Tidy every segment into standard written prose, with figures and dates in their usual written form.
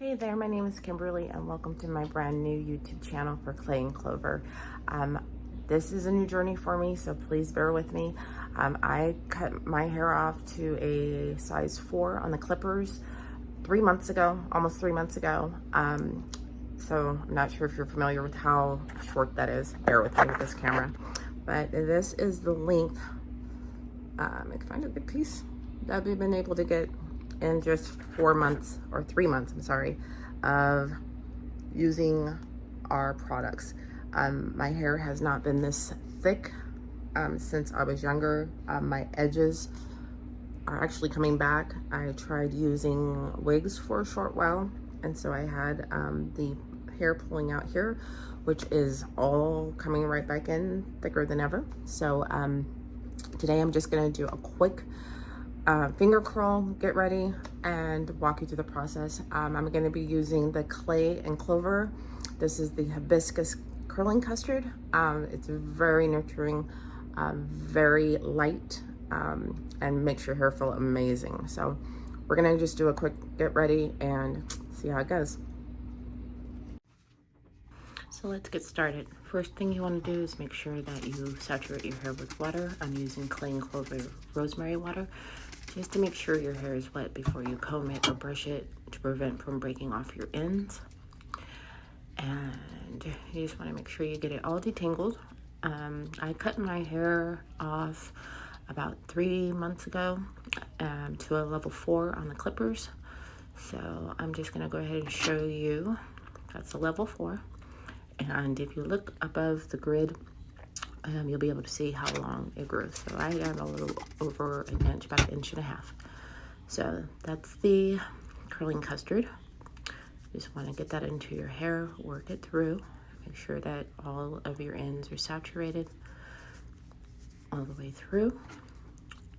Hey there, my name is Kimberly and welcome to my brand new YouTube channel for Clay-N-Clover. This is a new journey for me, so please bear with me. I cut my hair off to a size 4 on the clippers 3 months ago, almost 3 months ago. So I'm not sure if you're familiar with how short that is. Bear with me with this camera. But this is the length, I can find a good piece, that we've been able to get in just 4 months, or 3 months, I'm sorry, of using our products. My hair has not been this thick since I was younger. My edges are actually coming back. I tried using wigs for a short while, and so I had the hair pulling out here, which is all coming right back in, thicker than ever. So today I'm just gonna do a quick finger curl, get ready, and walk you through the process. I'm going to be using the Clay-N-Clover. This is the Hibiscus curling custard. It's very nurturing, very light, and makes your hair feel amazing. So we're going to just do a quick get ready and see how it goes. So let's get started. First thing you want to do is make sure that you saturate your hair with water. I'm using Clay-N-Clover rosemary water, just to make sure your hair is wet before you comb it or brush it, to prevent from breaking off your ends. And you just want to make sure you get it all detangled. I cut my hair off about 3 months ago to a level 4 on the clippers. So I'm just going to go ahead and show you. That's a level 4. And if you look above the grid, you'll be able to see how long it grows. So I have a little over an inch, about 1.5 inches. So that's the curling custard. Just want to get that into your hair, work it through, make sure that all of your ends are saturated all the way through,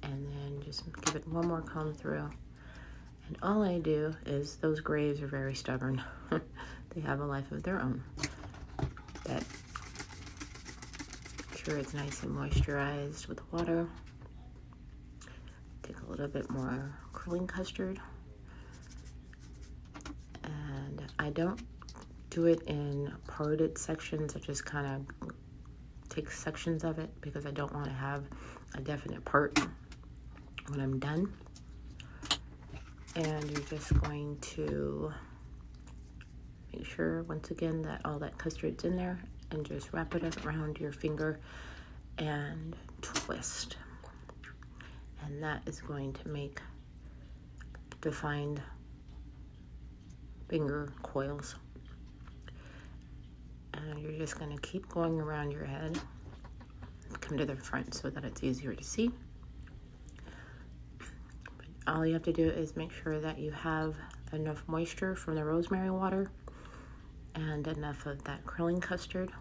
and then just give it one more comb through. And all I do is, those grays are very stubborn. They have a life of their own. But sure it's nice and moisturized with water. Take a little bit more curling custard, and I don't do it in parted sections. I just kind of take sections of it because I don't want to have a definite part when I'm done. And you're just going to make sure, once again, that all that custard's in there, and just wrap it up around your finger and twist. And that is going to make defined finger coils. And you're just going to keep going around your head. Come to the front so that it's easier to see. But all you have to do is make sure that you have enough moisture from the rosemary water and enough of that curling custard,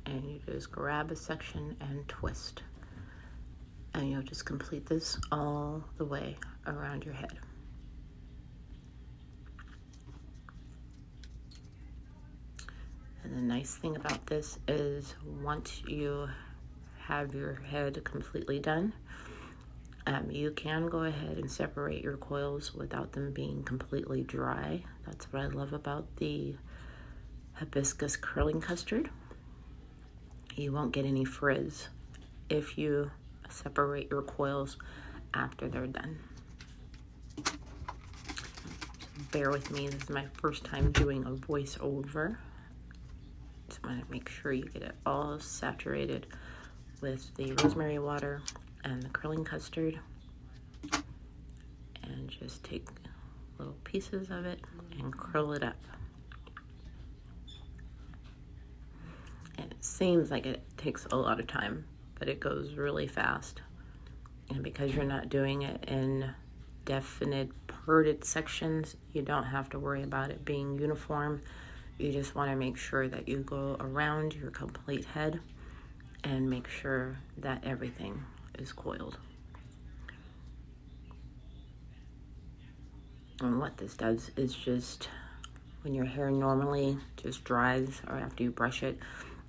and you just grab a section and twist, and you'll just complete this all the way around your head. And the nice thing about this is, once you have your head completely done, you can go ahead and separate your coils without them being completely dry. That's what I love about the hibiscus curling custard. You won't get any frizz if you separate your coils after they're done. So bear with me, this is my first time doing a voiceover. Just want to make sure you get it all saturated with the rosemary water and the curling custard, and just take little pieces of it and curl it up. And it seems like it takes a lot of time, but it goes really fast. And because you're not doing it in definite parted sections, you don't have to worry about it being uniform. You just want to make sure that you go around your complete head and make sure that everything is coiled. And what this does is, just when your hair normally just dries, or after you brush it,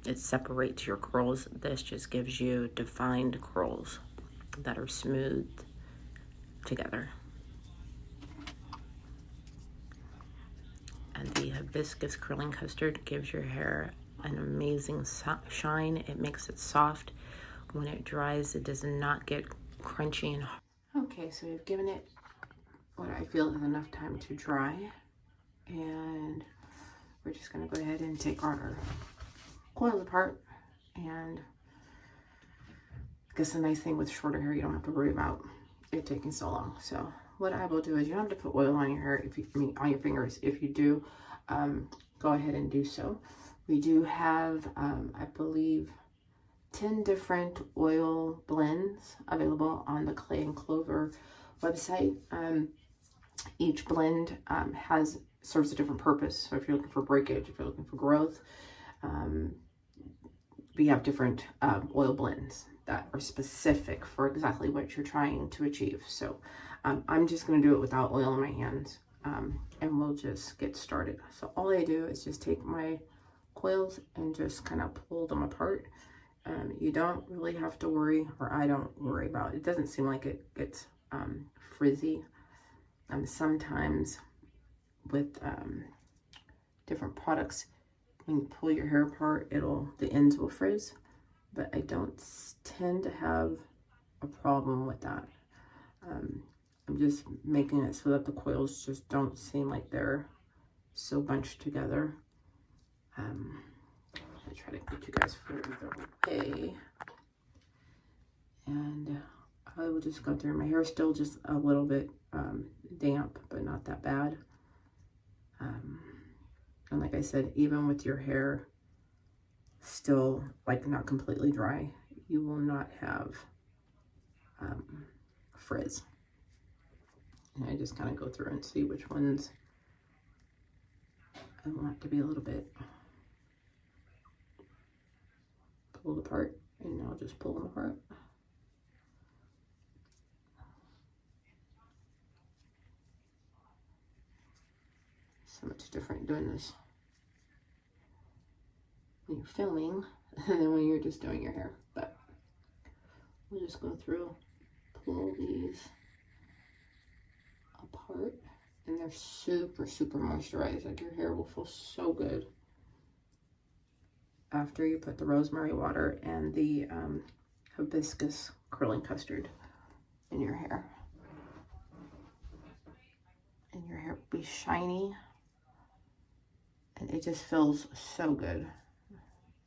it separates your curls. This just gives you defined curls that are smooth together. Hibiscus curling custard gives your hair an amazing shine. It makes it soft. When it dries, it does not get crunchy and hard. Okay, so we've given it what I feel is enough time to dry, and we're just going to go ahead and take our coils apart. And I guess the nice thing with shorter hair, you don't have to worry about it taking so long. So what I will do is, you don't have to put oil on your hair, if you, I mean on your fingers. If you do, go ahead and do so. We do have, I believe, 10 different oil blends available on the Clay-N-Clover website. Each blend serves a different purpose. So if you're looking for breakage, if you're looking for growth, we have different oil blends that are specific for exactly what you're trying to achieve. So I'm just going to do it without oil in my hands, and we'll just get started. So all I do is just take my coils and just kind of pull them apart. You don't really have to worry, or I don't worry about it. It doesn't seem like it gets frizzy. Sometimes with different products, when you pull your hair apart, the ends will frizz, but I don't tend to have a problem with that. I'm just making it so that the coils just don't seem like they're so bunched together. I try to get you guys further away, and I will just go through. My hair is still just a little bit damp, but not that bad. And like I said, even with your hair still like not completely dry, you will not have frizz. And I just kind of go through and see which ones I want to be a little bit pulled apart, and I'll just pull them apart. So much different doing this when you're filming than when you're just doing your hair. But we'll just go through, pull these apart, and they're super moisturized. Like, your hair will feel so good after you put the rosemary water and the hibiscus curling custard in your hair. And your hair will be shiny, and it just feels so good.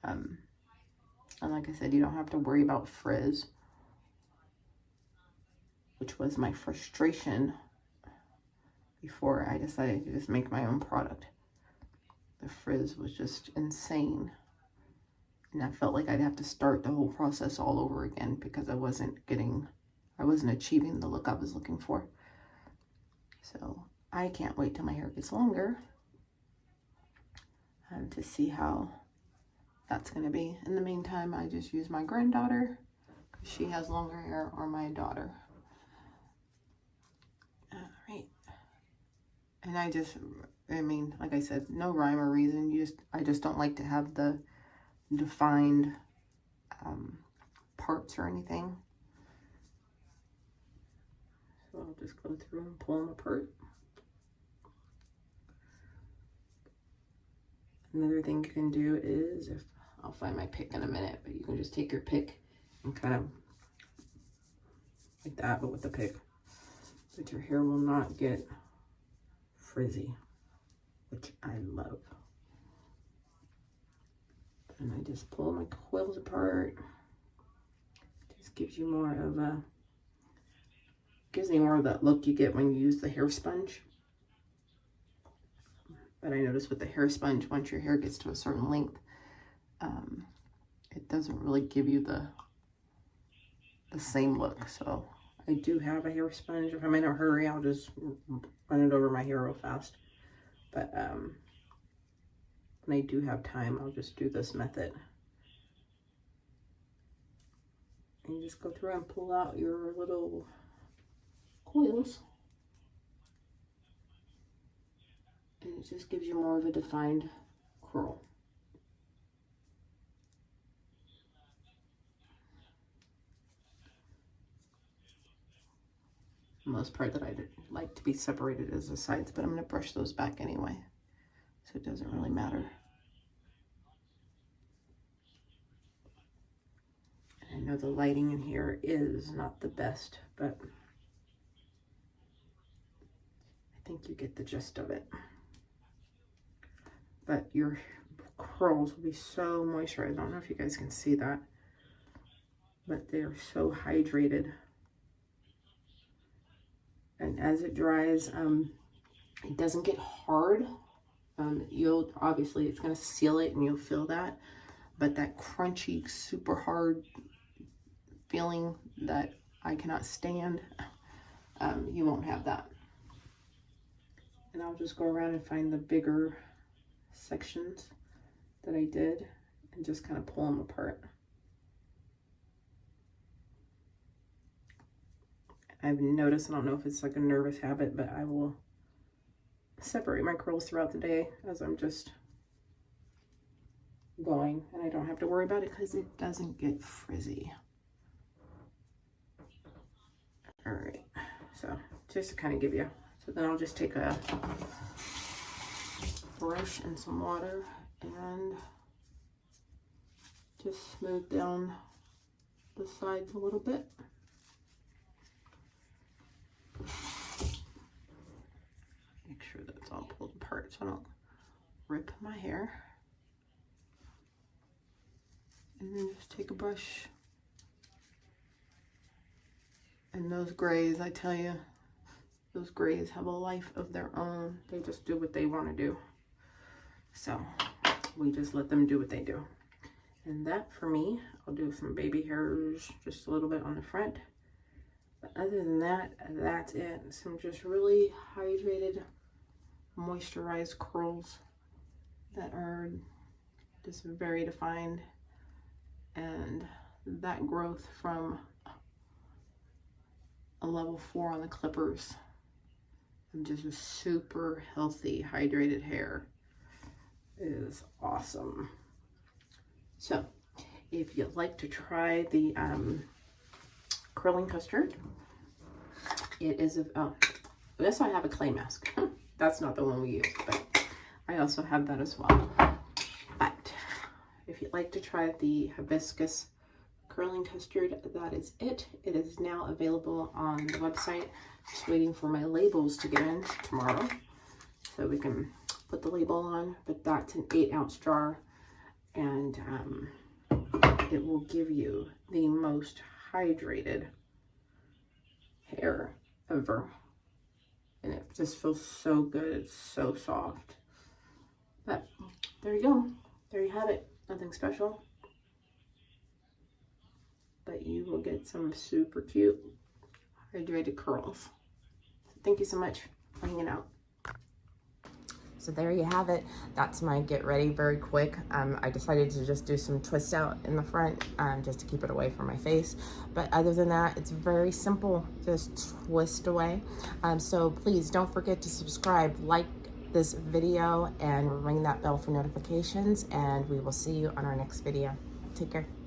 And like I said, you don't have to worry about frizz, which was my frustration before I decided to just make my own product. The frizz was just insane, and I felt like I'd have to start the whole process all over again because I wasn't achieving the look I was looking for. So I can't wait till my hair gets longer to see how that's going to be. In the meantime, I just use my granddaughter because she has longer hair, or my daughter. All right. And I mean, like I said, no rhyme or reason. I just don't like to have the defined parts or anything. So I'll just go through and pull them apart. Another thing you can do is, I'll find my pick in a minute, but you can just take your pick and kind of like that, but with the pick. But your hair will not get frizzy, which I love. And I just pull my coils apart. Just gives me more of that look you get when you use the hair sponge. But I noticed with the hair sponge, once your hair gets to a certain length, it doesn't really give you the same look. So I do have a hair sponge. If I'm in a hurry, I'll just run it over my hair real fast. But when I do have time, I'll just do this method. And you just go through and pull out your little coils. And it just gives you more of a defined curl. The most part that I like to be separated is the sides, but I'm going to brush those back anyway. so it doesn't really matter. I know the lighting in here is not the best, but I think you get the gist of it. But your curls will be so moisturized. I don't know if you guys can see that, but they are so hydrated. And as it dries, it doesn't get hard. You'll obviously, it's going to seal it and you'll feel that, but that crunchy, super hard feeling that I cannot stand, you won't have that. And I'll just go around and find the bigger sections that I did and just kind of pull them apart. I've noticed, I don't know if it's like a nervous habit, but I will separate my curls throughout the day as I'm just going, and I don't have to worry about it because it doesn't get frizzy. All right, so just to kind of give you, so then I'll just take a brush and some water and just smooth down the sides a little bit. Make sure that it's all pulled apart so I don't rip my hair. And then just take a brush. And those grays, I tell you, those grays have a life of their own. They just do what they want to do. So we just let them do what they do. And that for me, I'll do some baby hairs, just a little bit on the front. But other than that, that's it. Some just really hydrated, moisturized curls that are just very defined. And that growth from a level 4 on the clippers and just a super healthy, hydrated hair is awesome. So if you'd like to try the curling custard, it is yes, I have a clay mask. That's not the one we use, but I also have that as well. But if you'd like to try the hibiscus curling custard, that is it. It is now available on the website. Just waiting for my labels to get in tomorrow so we can put the label on. But that's an 8-ounce jar, and it will give you the most hydrated hair ever, and it just feels so good. It's so soft. But there you go, there you have it. Nothing special, but you will get some super cute hydrated curls. Thank you so much for hanging out. So there you have it. That's my get ready very quick. I decided to just do some twist out in the front just to keep it away from my face. But other than that, it's very simple. Just twist away. So please don't forget to subscribe, like this video, and ring that bell for notifications. And we will see you on our next video. Take care.